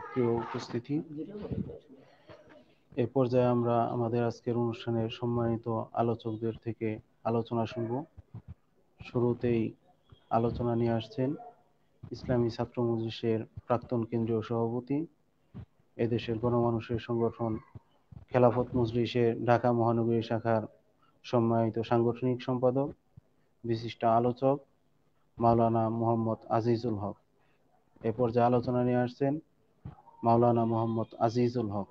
প্রিয় উপস্থিতি, এ পর্যায়ে আমরা আমাদের আজকের অনুষ্ঠানের সম্মানিত আলোচকদের থেকে আলোচনা শুনব। শুরুতেই আলোচনা নিয়ে আসছেন ইসলামী ছাত্র মজলিসের প্রাক্তন কেন্দ্রীয় সভাপতি, এদেশের গণমানুষের সংগঠন খেলাফত মজলিসের ঢাকা মহানগরী শাখার সম্মানিত সাংগঠনিক সম্পাদক, বিশিষ্ট আলোচক মাওলানা মোহাম্মদ আজিজুল হক। এ পর্যায়ে আলোচনা নিয়ে আসছেন মাওলানা মোহাম্মদ আজিজুল হক।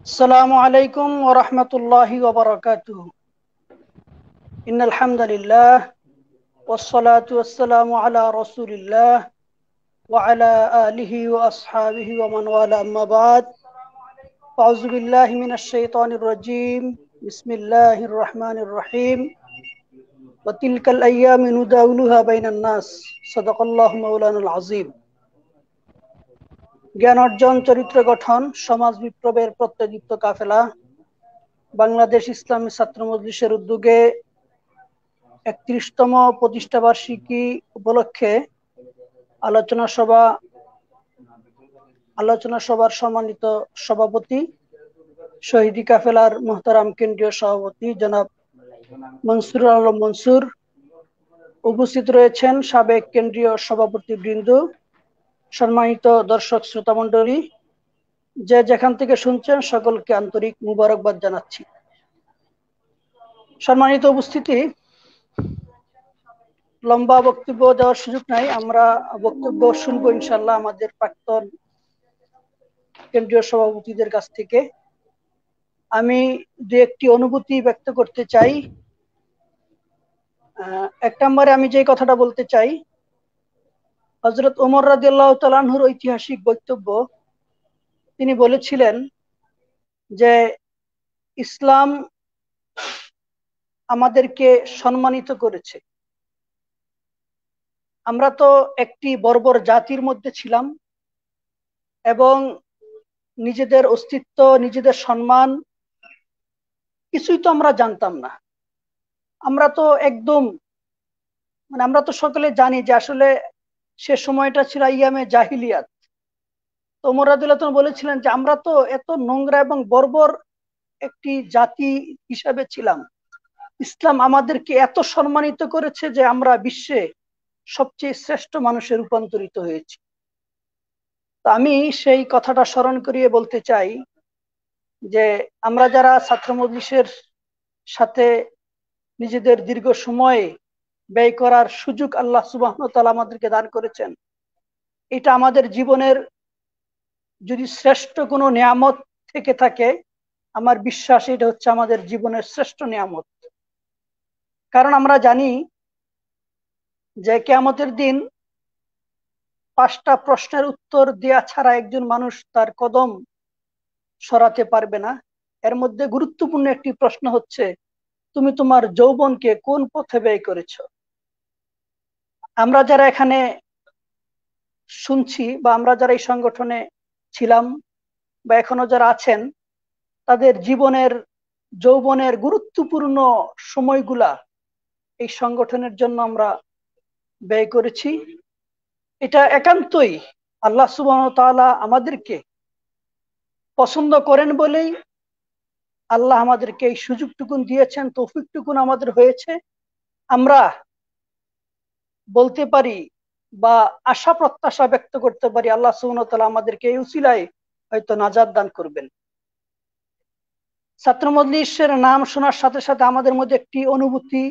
আসসালামু আলাইকুম ওয়া রাহমাতুল্লাহি ওয়া বারাকাতুহু। ইন্নাল হামদুলিল্লাহ ওয়াসসালাতু ওয়াসসালামু আলা রাসূলিল্লাহ ওয়া আলা আলিহি ওয়া আসহাবিহি ওয়া মান ওয়ালা, আম্মা বাদ। আউযু বিল্লাহি মিনাশ শাইতানির রাজীম। বিসমিল্লাহির রহমানির রহিম। ওয়া তিলকাল আইয়ামু নুদাউলুহা বাইনান নাস। সাদাকাল্লাহু মাওলানাল আযীম। জ্ঞান অর্জন, চরিত্র গঠন, সমাজ বিপ্লবের প্রত্যয়দীপ্ত কাফেলা বাংলাদেশ ইসলামী ছাত্র মজলিসের উদ্যোগে ৩১তম প্রতিষ্ঠাবার্ষিকী উপলক্ষে আলোচনা সভার সম্মানিত সভাপতি, শহীদি কাফেলার মোহতারাম কেন্দ্রীয় সভাপতি জনাব মনসুরুল আলম মনসুর, উপস্থিত রয়েছেন সাবেক কেন্দ্রীয় সভাপতিবৃন্দ, সম্মানিত দর্শক শ্রোতা মণ্ডলী, যে যেখান থেকে শুনছেন সকলকে আন্তরিক মুবারকবাদ জানাচ্ছি। সম্মানিত উপস্থিতি, লম্বা বক্তব্য দেওয়ার সুযোগ নাই, আমরা বক্তব্য শুনবো ইনশাল্লাহ আমাদের প্রাক্তন কেন্দ্রীয় সভাপতিদের কাছ থেকে। আমি দু একটি অনুভূতি ব্যক্ত করতে চাই। এক নম্বরে আমি যে কথাটা বলতে চাই, হযরত ওমর রাদিয়াল্লাহু তাআলা আনহুর ঐতিহাসিক বক্তব্য, তিনি বলেছিলেন যে ইসলাম আমাদেরকে সম্মানিত করেছে। আমরা তো একটি বর্বর জাতির মধ্যে ছিলাম এবং নিজেদের অস্তিত্ব, নিজেদের সম্মান কিছুই তো আমরা জানতাম না। আমরা তো একদম আমরা তো সকলে জানি যে আসলে সে সময়টা ছিল ইয়ামে জাহিলিয়াত। তো ওমর রাদিয়াল্লাহু তাআলা বলেছিলেন যে আমরা তো এত নোংরা এবং বর্বর একটি জাতি হিসাবে ছিলাম, ইসলাম আমাদেরকে এত সম্মানিত করেছে যে আমরা বিশ্বে সবচেয়ে শ্রেষ্ঠ মানুষে রূপান্তরিত হয়েছি। তো আমি সেই কথাটা স্মরণ করিয়ে বলতে চাই যে আমরা যারা ছাত্র মজলিসের সাথে নিজেদের দীর্ঘ সময় ব্যয় করার সুযোগ আল্লাহ সুবহানাহু ওয়া তাআলা আমাদেরকে দান করেছেন, এটা আমাদের জীবনের যদি শ্রেষ্ঠ কোনো নিয়ামত থেকে থাকে, আমার বিশ্বাস এটা হচ্ছে আমাদের জীবনের শ্রেষ্ঠ নিয়ামত। কারণ আমরা জানি যে কিয়ামতের দিন 5টা প্রশ্নের উত্তর দেয়া ছাড়া একজন মানুষ তার কদম সরাতে পারবে না। এর মধ্যে গুরুত্বপূর্ণ একটি প্রশ্ন হচ্ছে, তুমি তোমার যৌবনকে কোন পথে ব্যয় করেছো? আমরা যারা এখানে শুনছি বা আমরা যারা এই সংগঠনে ছিলাম বা এখনো যারা আছেন, তাদের জীবনের যৌবনের গুরুত্বপূর্ণ সময়গুলা এই সংগঠনের জন্য আমরা ব্যয় করেছি। এটা একান্তই আল্লাহ সুবহানাহু ওয়া তাআলা আমাদেরকে পছন্দ করেন বলেই আল্লাহ আমাদেরকে এই সুযোগটুকুন দিয়েছেন, তৌফিকটুকুন আমাদের হয়েছে। আমরা বলতে পারি বা আশা প্রত্যাশা ব্যক্ত করতে পারি আল্লাহ সুবহানাহু ওয়া তাআলা আমাদেরকে এই উসিলায় হয়তো নাজাত দান করবেন। ছাত্র মজলিসের নাম শোনার সাথে সাথে আমাদের মধ্যে একটি অনুভূতি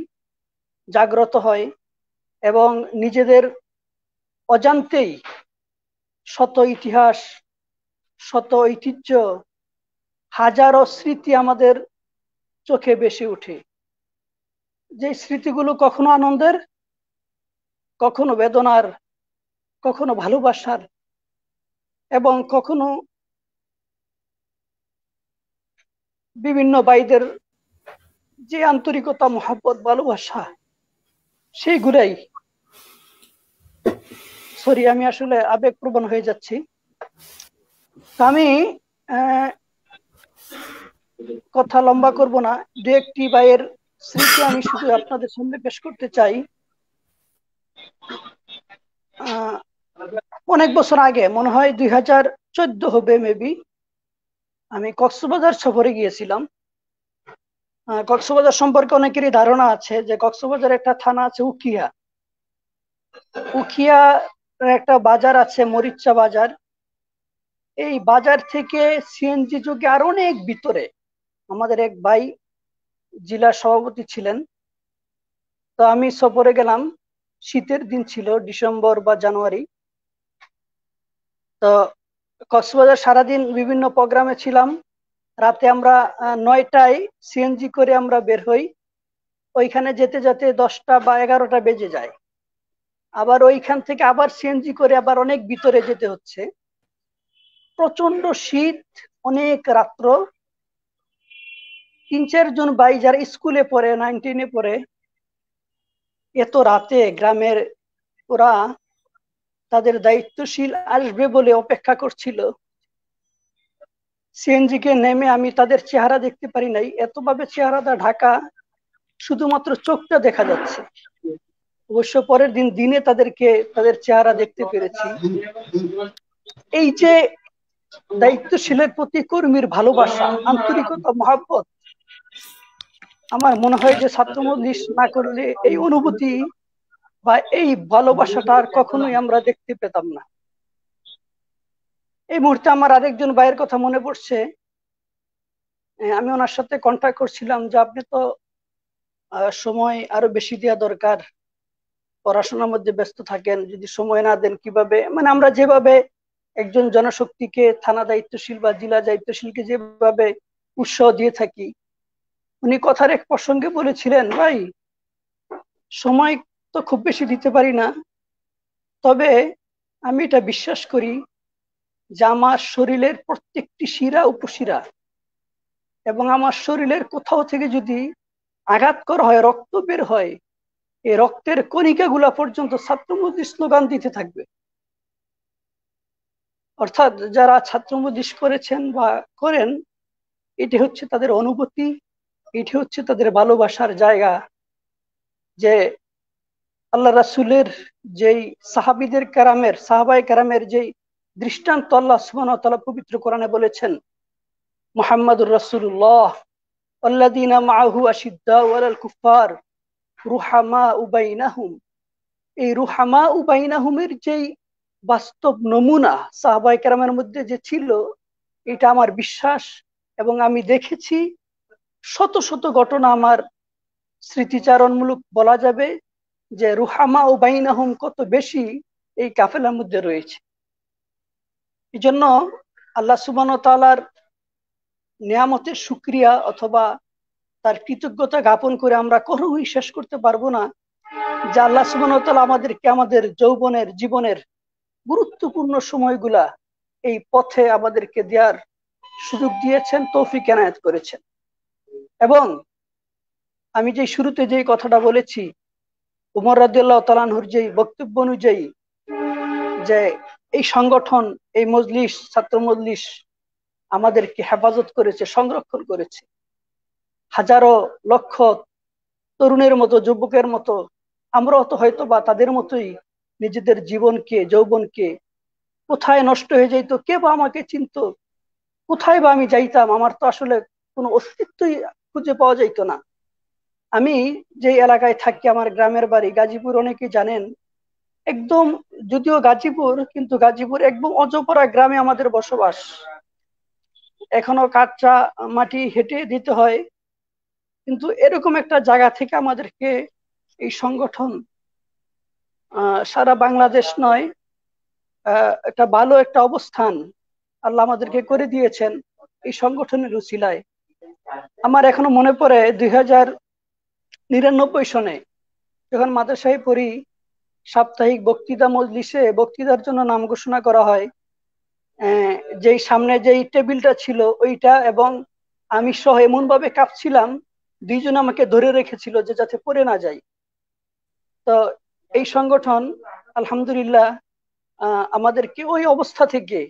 জাগ্রত হয় এবং নিজেদের অজান্তেই শত ইতিহাস, শত ঐতিহ্য, হাজারো স্মৃতি আমাদের চোখে ভেসে ওঠে। যে স্মৃতিগুলো কখনো আনন্দের, কখনো বেদনার, কখনো ভালোবাসার এবং কখনো বিভিন্ন ভাইদের যে আন্তরিকতা, মহব্বত, ভালোবাসা, সেইগুলাই। আমি আসলে আবেগপ্রবণ হয়ে যাচ্ছি। আমি কথা লম্বা করব না, দু একটি ভাইয়ের স্মৃতি আমি শুধু আপনাদের সামনে পেশ করতে চাই। অনেক বছর আগে, মনে হয় 2014 হবে মেবি, আমি কক্সবাজার সফরে গিয়েছিলাম। কক্সবাজার সম্পর্কে অনেকেরই ধারণা আছে যে কক্সবাজার একটা থানা আছে উখিয়া। উখিয়া একটা বাজার আছে মরিচ্চা বাজার। এই বাজার থেকে সিএনজি যোগে আর অনেক ভিতরে আমাদের এক ভাই জেলা সভাপতি ছিলেন। তো আমি সফরে গেলাম, শীতের দিন ছিল, ডিসেম্বর বা জানুয়ারি। তো কক্সবাজার সারাদিন বিভিন্ন প্রোগ্রামে ছিলাম। রাতে আমরা 9টায় সিএনজি করে আমরা বের হই। ওইখানে যেতে যেতে 10টা বা 11টা বেজে যায়। আবার ওইখান থেকে আবার সিএনজি করে আবার অনেক ভিতরে যেতে হচ্ছে। প্রচন্ড শীত, অনেক রাত্র। 3-4 জন ভাই যারা স্কুলে পড়ে, 9-10-এ পড়ে, এত রাতে গ্রামের, ওরা তাদের দায়িত্বশীল আসবে বলে অপেক্ষা করছিল। সিএনজি কে নেমে আমি তাদের চেহারা দেখতে পারি নাই, এতভাবে চেহারাটা ঢাকা, শুধুমাত্র চোখটা দেখা যাচ্ছে। অবশ্য পরের দিন দিনে তাদের চেহারা দেখতে পেরেছি। এই যে দায়িত্বশীলের প্রতি কর্মীর ভালোবাসা, আন্তরিকতা, মহাব্বত, আমার মনে হয় যে ছাত্র মজলিস না করলে এই অনুভূতি বা এই ভালোবাসাটা আর কখনোই আমরা দেখতে পেতাম না। এই মুহূর্তে আমার আরেকজন ভাইয়ের কথা মনে পড়ছে। আমি ওনার সাথে কন্ট্যাক্ট করছিলাম যে আপনি তো সময় আরো বেশি দেওয়া দরকার, পড়াশোনার মধ্যে ব্যস্ত থাকেন, যদি সময় না দেন কিভাবে, মানে আমরা যেভাবে একজন জনশক্তিকে, থানা দায়িত্বশীল বা জেলা দায়িত্বশীলকে যেভাবে উৎসাহ দিয়ে থাকি, উনি কথার এক প্রসঙ্গে বলেছিলেন, ভাই সময় তো খুব বেশি দিতে পারি না, তবে আমি এটা বিশ্বাস করি যে আমার শরীরের প্রত্যেকটি শিরা উপশিরা এবং আমার শরীরের কোথাও থেকে যদি আঘাত করা হয়, রক্ত বের হয়, এই রক্তের কণিকাগুলা পর্যন্ত ছাত্র মজলিস স্লোগান দিতে থাকবে। অর্থাৎ যারা ছাত্র মজলিস করেছেন বা করেন, এটি হচ্ছে তাদের অনুভূতি, এটি হচ্ছে তাদের ভালোবাসার জায়গা। যে আল্লাহ রাসূলের যেই সাহাবায়ে কেরামের যেই দৃষ্টান্ত আল্লাহ সুবহানাহু ওয়া তাআলা পবিত্র কোরআনে বলেছেন, মুহাম্মাদুর রাসূলুল্লাহ ওয়াল্লাযীনা মাআহু আশিদ্দাউ আলাল কুফফার রুহামাউ বাইনাহুম। এই রুহামাউ বাইনাহুমের যেই বাস্তব নমুনা সাহাবায়ে কেরামের মধ্যে যে ছিল, এটা আমার বিশ্বাস। এবং আমি দেখেছি শত শত ঘটনা আমার স্মৃতিচারণমূলক বলা যাবে যে রুহামা ও বাইনাহুম কত বেশি এই কাফেলার মধ্যে রয়েছে। এই জন্য আল্লাহ সুবহানাহু ওয়া তাআলার নিয়ামতের শুকরিয়া অথবা তার কৃতজ্ঞতা জ্ঞাপন করে আমরা কখনোই শেষ করতে পারবো না যে আল্লাহ সুবহানাহু ওয়া তাআলা আমাদেরকে আমাদের যৌবনের, জীবনের গুরুত্বপূর্ণ সময়গুলা এই পথে আমাদেরকে দেওয়ার সুযোগ দিয়েছেন, তৌফিক এনায়েত করেছেন। এবং আমি যে শুরুতে যে কথাটা বলেছি, উমর রাদিয়াল্লাহু তাআলা আনহুর যে বক্তব্য অনুযায়ী যে এই সংগঠন, এই মজলিস, ছাত্র মজলিস আমাদেরকে হেফাজত করেছে, সংরক্ষণ করেছে। হাজারো লক্ষ তরুণের মতো, যুবকের মতো আমরাও তো হয়তো বা তাদের মতোই নিজেদের জীবনকে, যৌবনকে, কোথায় নষ্ট হয়ে যাইত, কে বা আমাকে চিনত, কোথায় বা আমি যাইতাম, আমার তো আসলে কোনো অস্তিত্বই খুঁজে পাওয়া যাইতো না। আমি যে এলাকায় থাকি, আমার গ্রামের বাড়ি গাজীপুর, অনেকে জানেন। একদম, যদিও গাজীপুর, কিন্তু গাজীপুর একদম অজপরা গ্রামে আমাদের বসবাস। এখনো কাঁচা মাটি হেঁটে দিতে হয়, কিন্তু এরকম একটা জায়গা থেকে আমাদেরকে এই সংগঠন সারা বাংলাদেশ নয়, একটা ভালো একটা অবস্থান আল্লাহ আমাদেরকে করে দিয়েছেন এই সংগঠনের উছিলায়। আমার এখনো মনে পড়ে 2099 সনে যখন মাদ্রাসায় পড়ি, সাপ্তাহিক বক্তৃতা মজলিসে বক্তৃতার জন্য নাম ঘোষণা করা হয়। যেই সামনে যেই টেবিলটা ছিল ওইটা এবং আমি সহ এমন ভাবে কাঁপছিলাম, দুইজন আমাকে ধরে রেখেছিল যে যাতে পড়ে না যাই। তো এই সংগঠন আলহামদুলিল্লাহ আমাদেরকে ওই অবস্থা থেকে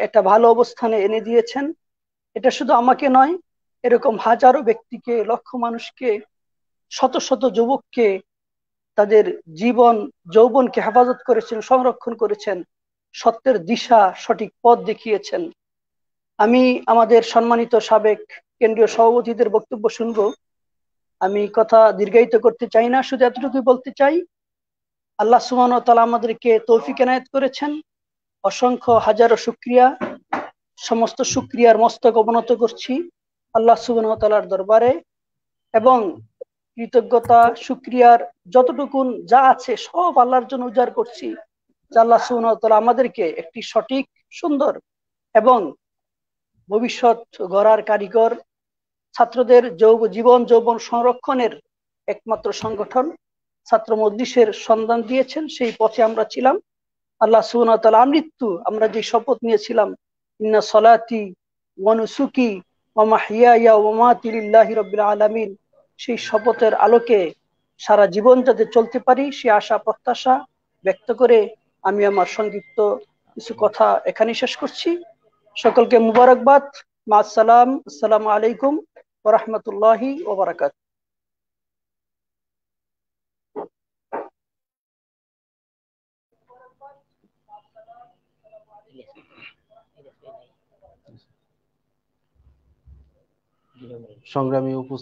একটা ভালো অবস্থানে এনে দিয়েছেন। এটা শুধু আমাকে নয়, এরকম হাজারো ব্যক্তিকে, লক্ষ মানুষকে, শত শত যুবককে তাদের জীবন যৌবনকে হেফাজত করেছেন, সংরক্ষণ করেছেন, সত্যের দিশা সঠিক পথ দেখিয়েছেন। আমি আমাদের সম্মানিত সাবেক কেন্দ্রীয় সভাপতিদের বক্তব্য শুনবো। আমি কথা দীর্ঘায়িত করতে চাই না, শুধু এতটুকুই বলতে চাই, আল্লাহ সুবহানাহু ওয়া তাআলা আমাদেরকে তৌফিক এনায়েত করেছেন। অসংখ্য হাজারো শুকরিয়া। সমস্ত শুকরিয়ার মস্তক অবনত করছি আল্লাহ সুবহানাহু ওয়া তাআলার দরবারে, এবং কৃতজ্ঞতা শুকরিয়ার যতটুকুন যা আছে সব আল্লাহর জন্য উজাড় করছি, যে আল্লাহ সুবহানাহু ওয়া তাআলা আমাদেরকে একটি সঠিক, সুন্দর এবং ভবিষ্যৎ গড়ার কারিগর, ছাত্রদের জীবন যৌবন সংরক্ষণের একমাত্র সংগঠন ছাত্র মজলিসের সন্ধান দিয়েছেন। সেই পথে আমরা ছিলাম। আল্লাহ সুবহানাহু ওয়া তাআলা আমৃত্যু আমরা যে শপথ নিয়েছিলাম, ইন্না সলাতি ওয়া নুসুকি ওয়া মাহইয়ায়া ওয়া মামাতি লিল্লাহি রাব্বিল আলামিন, সেই শপথের আলোকে সারা জীবন যাতে চলতে পারি, সে আশা প্রত্যাশা ব্যক্ত করে আমি আমার সংক্ষিপ্ত কিছু কথা এখানেই শেষ করছি। সকলকে মুবারকবাদ। মা সালাম। আসসালামু আলাইকুম ওয়া রাহমাতুল্লাহি ওয়া বারাকাতুহু। সংগ্রামী উপস্থিতি।